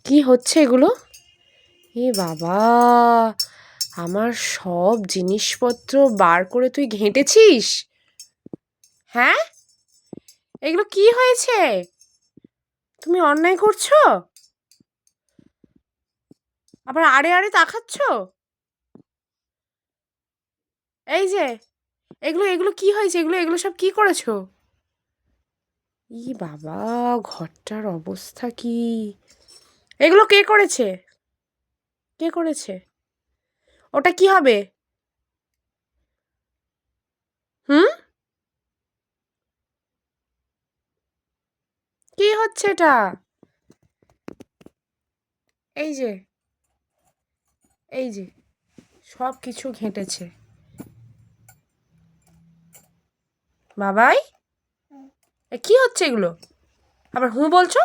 কি হচ্ছে এগুলো? এ বাবা, আমার সব জিনিসপত্র বার করে তুই ঘেঁটেছিস? হ্যাঁ, এগুলো কি হয়েছে? তুমি অন্যায় করছো? আবার আড়ে আড়ে তাকাচ্ছ? এই যে, এগুলো এগুলো কি হয়েছে? এগুলো এগুলো সব কি করেছো? ই বাবা, ঘরটার অবস্থা কি? এগুলো কে করেছে? কে করেছে? ওটা কি হবে? হুম? কি হচ্ছে এটা? এই যে, এই যে, সব কিছু ঘেঁটেছে। বাবাই, এ কি হচ্ছে এগুলো? আবার হুঁ বলছো?